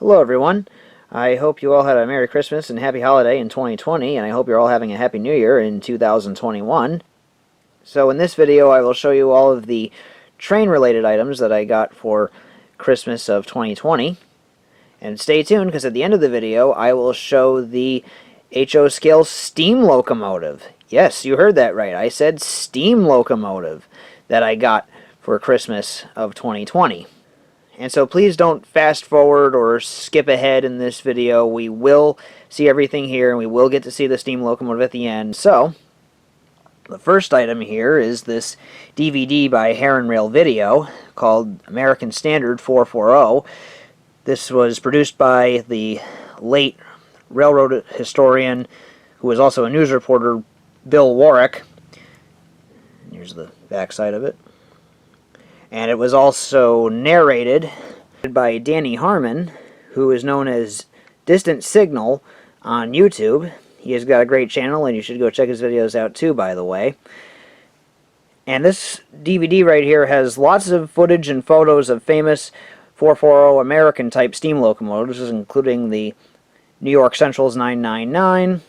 Hello everyone. I hope you all had a Merry Christmas and Happy Holiday in 2020, and I hope you're all having a Happy New Year in 2021. So in this video I will show you all of the train-related items that I got for Christmas of 2020. And stay tuned, because at the end of the video I will show the HO scale steam locomotive. Yes, you heard that right. I said steam locomotive that I got for Christmas of 2020. And so please don't fast forward or skip ahead in this video. We will see everything here, and we will get to see the steam locomotive at the end. So, the first item here is this DVD by Hair & Rail Video called American Standard 440. This was produced by the late railroad historian, who was also a news reporter, Bill Warwick. Here's the back side of it. And it was also narrated by Danny Harmon, who is known as Distant Signal on YouTube. He has got a great channel, and you should go check his videos out too, by the way. And this DVD right here has lots of footage and photos of famous 440 American-type steam locomotives, including the New York Central's 999,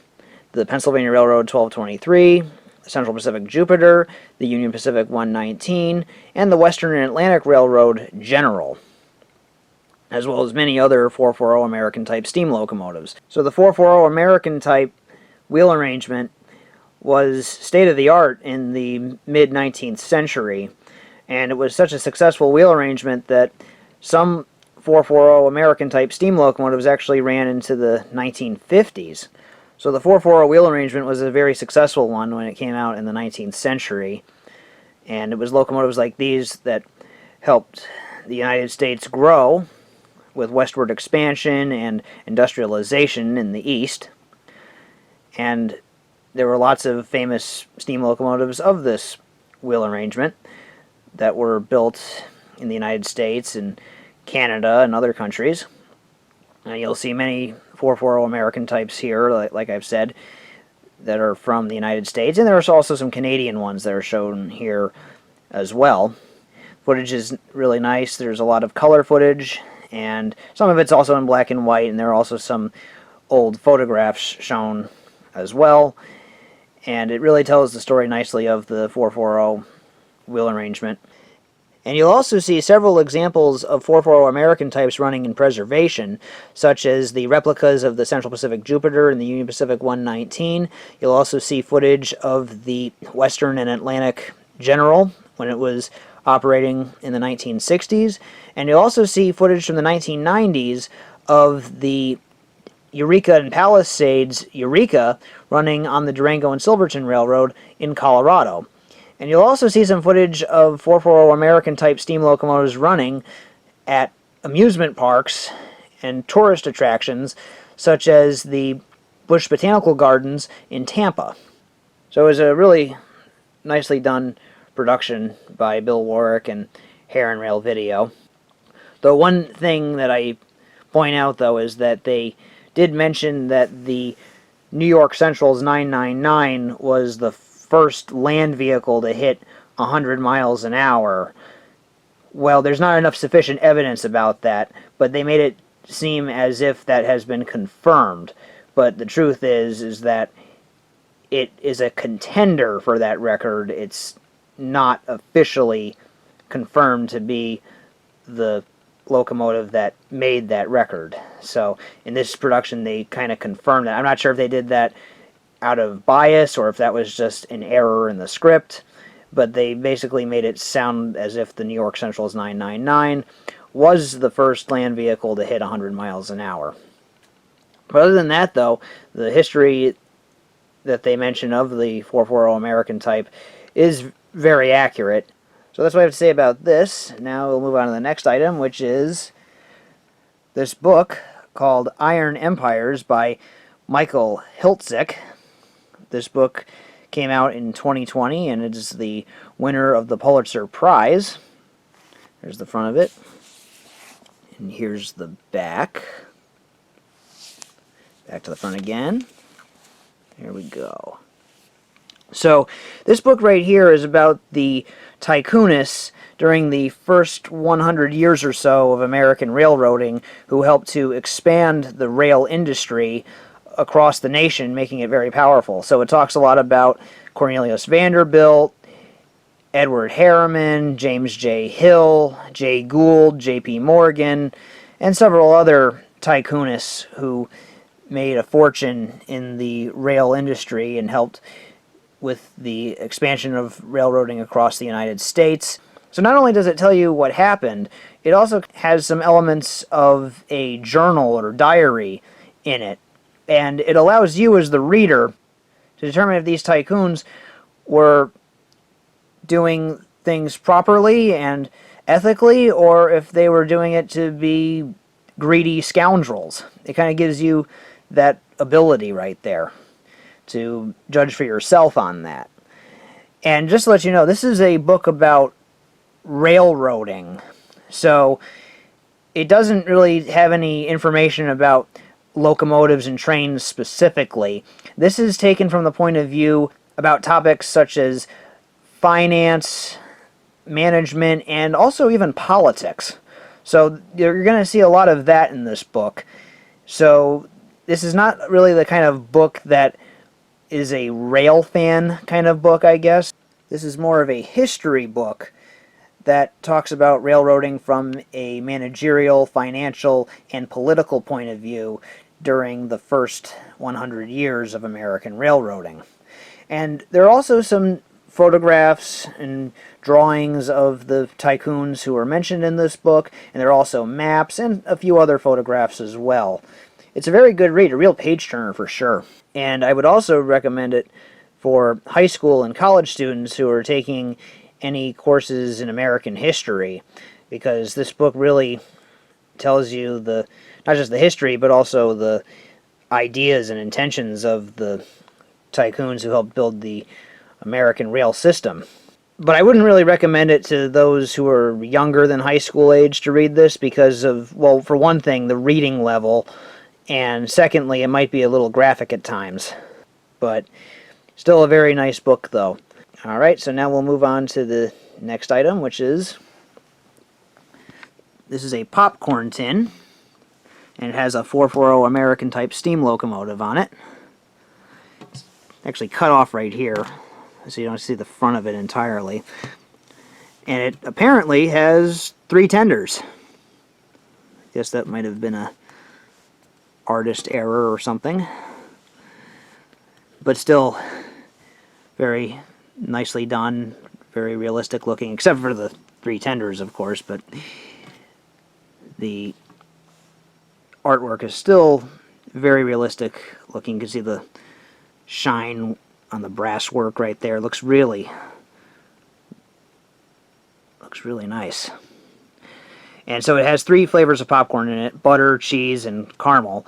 the Pennsylvania Railroad 1223, Central Pacific Jupiter, the Union Pacific 119, and the Western and Atlantic Railroad General, as well as many other 440 American-type steam locomotives. So the 440 American-type wheel arrangement was state-of-the-art in the mid-19th century, and it was such a successful wheel arrangement that some 440 American-type steam locomotives actually ran into the 1950s. So the 440 wheel arrangement was a very successful one when it came out in the 19th century, and it was locomotives like these that helped the United States grow with westward expansion and industrialization in the East. And there were lots of famous steam locomotives of this wheel arrangement that were built in the United States and Canada and other countries. And you'll see many 440 American types here, like I've said, that are from the United States. And there's also some Canadian ones that are shown here as well. Footage is really nice. There's a lot of color footage, and some of it's also in black and white, and there are also some old photographs shown as well. And it really tells the story nicely of the 440 wheel arrangement. And you'll also see several examples of 440 American types running in preservation, such as the replicas of the Central Pacific Jupiter and the Union Pacific 119. You'll also see footage of the Western and Atlantic General when it was operating in the 1960s. And you'll also see footage from the 1990s of the Eureka and Palisades Eureka running on the Durango and Silverton Railroad in Colorado. And you'll also see some footage of 440 American-type steam locomotives running at amusement parks and tourist attractions, such as the Busch Botanical Gardens in Tampa. So it was a really nicely done production by Bill Warwick and Hair & Rail Video. The one thing that I point out, though, is that they did mention that the New York Central's 999 was the first land vehicle to hit 100 miles an hour. Well, there's not enough sufficient evidence about that, but they made it seem as if that has been confirmed. But the truth is that it is a contender for that record. It's not officially confirmed to be the locomotive that made that record. So in this production they kind of confirmed that. I'm not sure if they did that out of bias or if that was just an error in the script, but they basically made it sound as if the New York Central's 999 was the first land vehicle to hit 100 miles an hour. But other than that, though, the history that they mention of the 440 American type is very accurate. So that's what I have to say about this. Now we'll move on to the next item, which is this book called Iron Empires by Michael Hiltzik. This book came out in 2020, and it is the winner of the Pulitzer Prize. There's the front of it. And here's the back. Back to the front again. Here we go. So this book right here is about the tycoonists during the first 100 years or so of American railroading who helped to expand the rail industry across the nation, making it very powerful. So it talks a lot about Cornelius Vanderbilt, Edward Harriman, James J. Hill, Jay Gould, J.P. Morgan, and several other tycoonists who made a fortune in the rail industry and helped with the expansion of railroading across the United States. So not only does it tell you what happened, it also has some elements of a journal or diary in it. And it allows you as the reader to determine if these tycoons were doing things properly and ethically, or if they were doing it to be greedy scoundrels. It kind of gives you that ability right there to judge for yourself on that. And just to let you know, this is a book about railroading. So it doesn't really have any information about locomotives and trains specifically. This is taken from the point of view about topics such as finance, management, and also even politics. So you're going to see a lot of that in this book. So this is not really the kind of book that is a rail fan kind of book, I guess. This is more of a history book that talks about railroading from a managerial, financial, and political point of view during the first 100 years of American railroading. And there are also some photographs and drawings of the tycoons who are mentioned in this book, and there are also maps and a few other photographs as well. It's a very good read, a real page-turner for sure. And I would also recommend it for high school and college students who are taking any courses in American history, because this book really tells you not just the history, but also the ideas and intentions of the tycoons who helped build the American rail system. But I wouldn't really recommend it to those who are younger than high school age to read this because of, well, for one thing, the reading level, and secondly, it might be a little graphic at times. But still a very nice book, though. Alright, so now we'll move on to the next item, which is, this is a popcorn tin, and it has a 440 American type steam locomotive on it. It's actually cut off right here, so you don't see the front of it entirely. And it apparently has 3 tenders. I guess that might have been a artist error or something. But still, very nicely done, very realistic looking, except for the 3 tenders, of course, but the artwork is still very realistic looking. You can see the shine on the brass work right there. Looks really nice. And so it has 3 flavors of popcorn in it: butter, cheese, and caramel.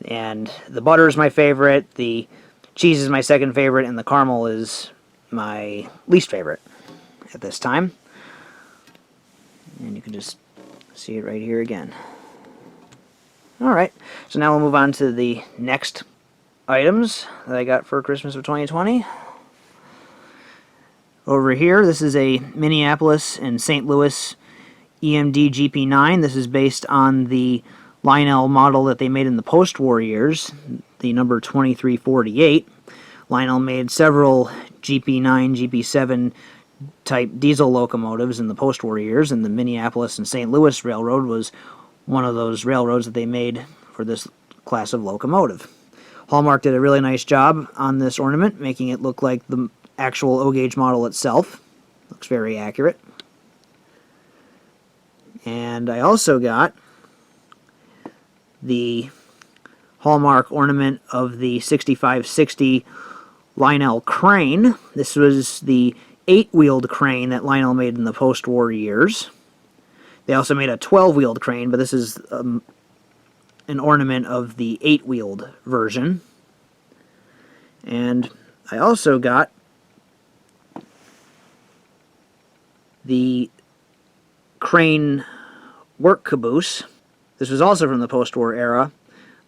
And the butter is my favorite, the cheese is my second favorite, and the caramel is my least favorite at this time. And you can just see it right here again. Alright, so now we'll move on to the next items that I got for Christmas of 2020. Over here, this is a Minneapolis and St. Louis EMD GP9. This is based on the Lionel model that they made in the post-war years, the number 2348. Lionel made several GP9, GP7 type diesel locomotives in the post-war years, and the Minneapolis and St. Louis Railroad was one of those railroads that they made for this class of locomotive. Hallmark did a really nice job on this ornament, making it look like the actual O-gauge model itself. Looks very accurate. And I also got the Hallmark ornament of the 6560 Lionel crane. This was the 8-wheeled crane that Lionel made in the post-war years. They also made a 12-wheeled crane, but this is an ornament of the 8-wheeled version. And I also got the crane work caboose. This was also from the post-war era,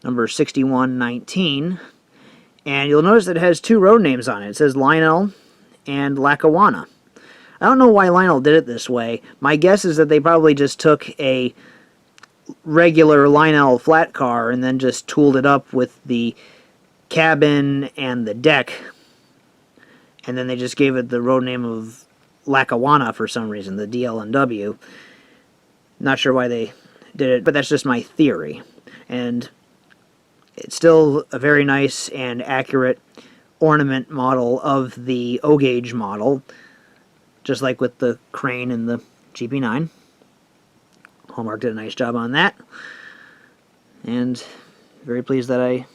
number 6119. And you'll notice that it has 2 road names on it. It says Lionel and Lackawanna. I don't know why Lionel did it this way. My guess is that they probably just took a regular Lionel flat car and then just tooled it up with the cabin and the deck, and then they just gave it the road name of Lackawanna for some reason, the DL&W. Not sure why they did it, but that's just my theory. And it's still a very nice and accurate ornament model of the O-gauge model, just like with the crane and the GP9. Hallmark did a nice job on that, and very pleased that I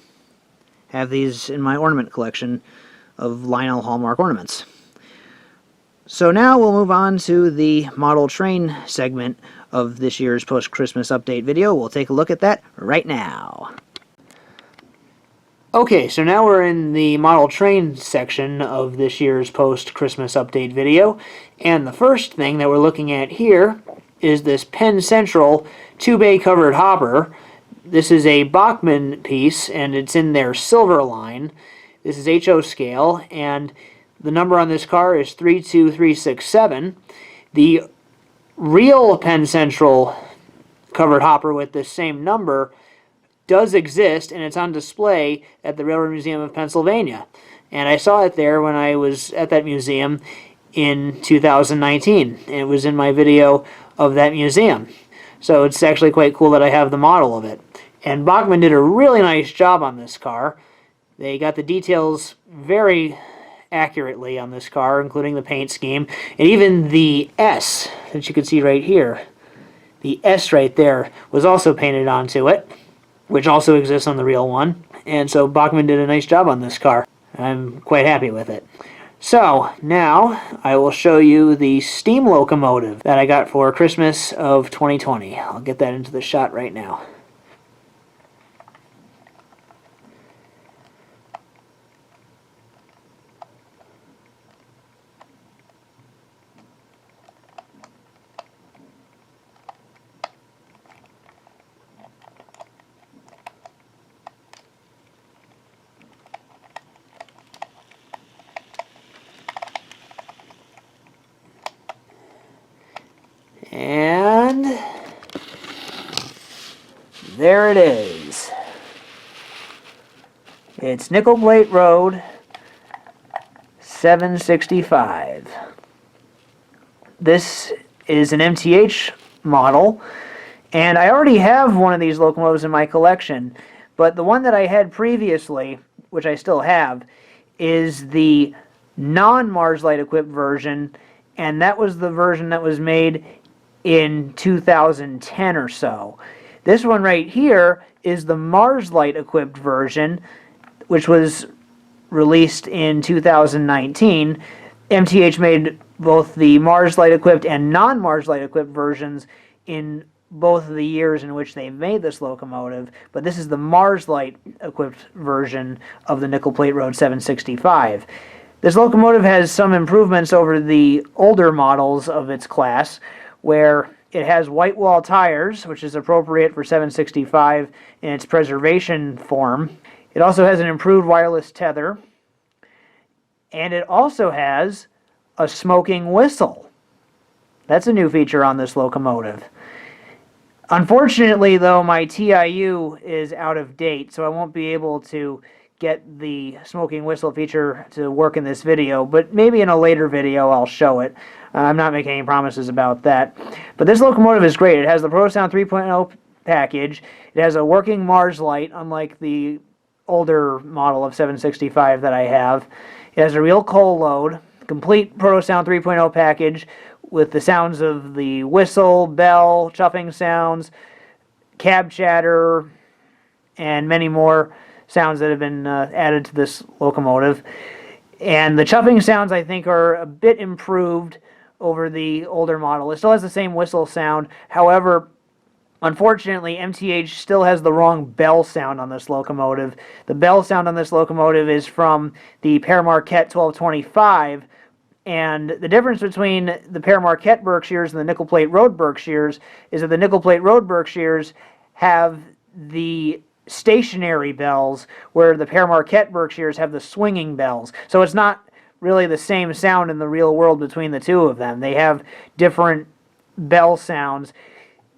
have these in my ornament collection of Lionel Hallmark ornaments. So now we'll move on to the model train segment of this year's post-Christmas update video. We'll take a look at that right now. Okay, so now we're in the model train section of this year's post-Christmas update video, and the first thing that we're looking at here is this Penn Central 2-bay covered hopper. This is a Bachmann piece, and it's in their silver line. This is HO scale, and the number on this car is 32367. The real Penn Central covered hopper with this same number does exist, and it's on display at the Railroad Museum of Pennsylvania. And I saw it there when I was at that museum in 2019. And it was in my video of that museum. So it's actually quite cool that I have the model of it. And Bachmann did a really nice job on this car. They got the details very accurately on this car, including the paint scheme, and even the S that you can see right here. The S right there was also painted onto it, which also exists on the real one. And so Bachmann did a nice job on this car. I'm quite happy with it. So now I will show you the steam locomotive that I got for Christmas of 2020. I'll get that into the shot right now. And there it is. It's Nickel Plate Road 765. This is an MTH model, and I already have one of these locomotives in my collection, but the one that I had previously, which I still have, is the non-Mars Light equipped version, and that was the version that was made in 2010 or so. This one right here is the Mars Light equipped version, which was released in 2019. MTH made both the Mars Light equipped and non-Mars Light equipped versions in both of the years in which they made this locomotive, but this is the Mars Light equipped version of the Nickel Plate Road 765. This locomotive has some improvements over the older models of its class, where it has white wall tires, which is appropriate for 765 in its preservation form. It also has an improved wireless tether, and it also has a smoking whistle. That's a new feature on this locomotive. Unfortunately, though, my TIU is out of date, so I won't be able to get the smoking whistle feature to work in this video, but maybe in a later video I'll show it. I'm not making any promises about that. But this locomotive is great. It has the ProSound 3.0 package. It has a working Mars Light, unlike the older model of 765 that I have. It has a real coal load, complete ProSound 3.0 package with the sounds of the whistle, bell, chuffing sounds, cab chatter, and many more sounds that have been added to this locomotive. And the chuffing sounds, I think, are a bit improved over the older model. It still has the same whistle sound. However, unfortunately, MTH still has the wrong bell sound on this locomotive. The bell sound on this locomotive is from the Père Marquette 1225, and the difference between the Père Marquette Berkshires and the Nickel Plate Road Berkshires is that the Nickel Plate Road Berkshires have the stationary bells, where the Père Marquette Berkshires have the swinging bells. So it's not really the same sound in the real world between the two of them. They have different bell sounds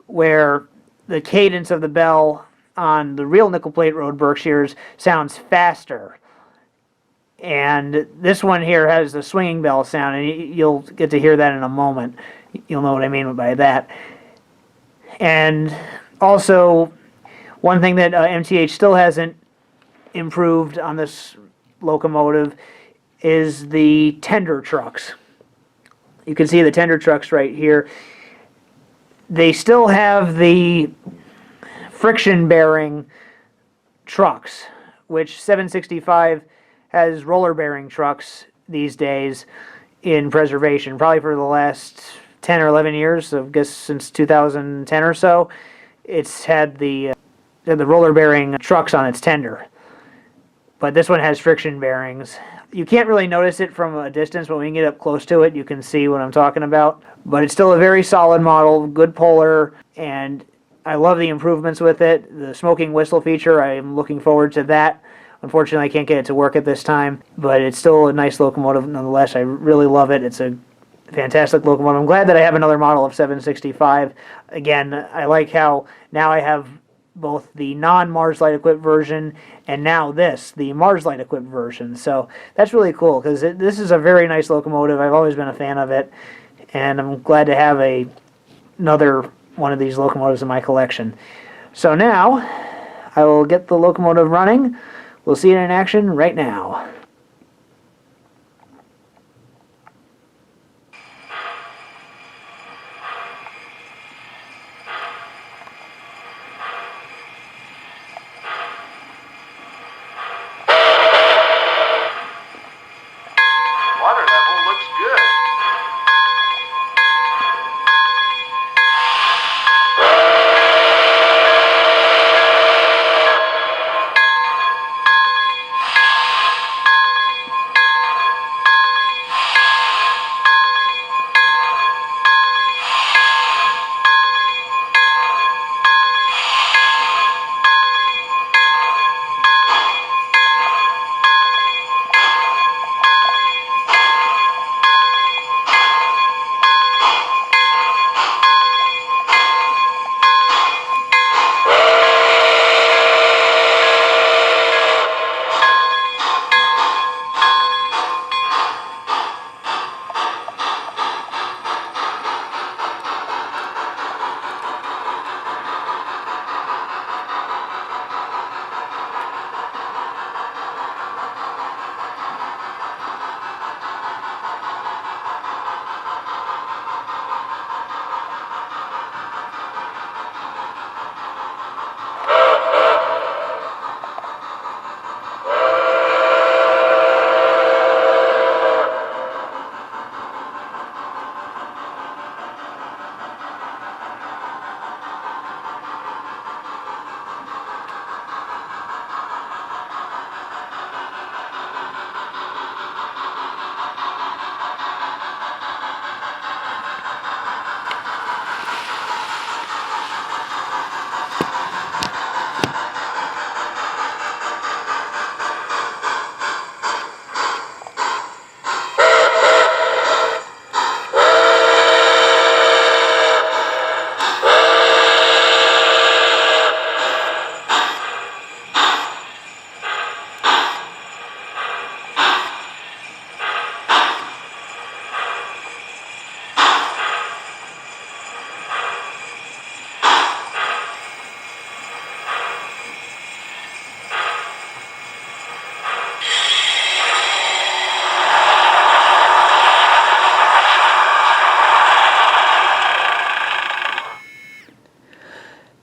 where the cadence of the bell on the real nickel plate road Berkshires sounds faster. And this one here has the swinging bell sound, and you'll get to hear that in a moment. You'll know what I mean by that. And also, one thing that MTH still hasn't improved on this locomotive is the tender trucks. You can see the tender trucks right here. They still have the friction bearing trucks, which 765 has roller bearing trucks these days in preservation, probably for the last 10 or 11 years, so I guess since 2010 or so. It's had the roller bearing trucks on its tender. But this one has friction bearings. You can't really notice it from a distance, but when you get up close to it, you can see what I'm talking about. But it's still a very solid model, good puller, and I love the improvements with it. The smoking whistle feature, I'm looking forward to that. Unfortunately, I can't get it to work at this time, but it's still a nice locomotive nonetheless. I really love it. It's a fantastic locomotive. I'm glad that I have another model of 765. Again, I like how now I have both the non-Mars Light equipped version and now this, the Mars Light equipped version. So that's really cool because this is a very nice locomotive. I've always been a fan of it, and I'm glad to have another one of these locomotives in my collection. So now I will get the locomotive running. We'll see it in action right now. Water level looks good.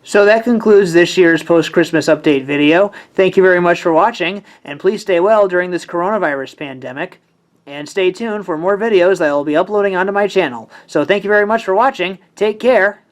So that concludes this year's post-Christmas update video. Thank you very much for watching, and please stay well during this coronavirus pandemic. And stay tuned for more videos that I will be uploading onto my channel. So thank you very much for watching, take care,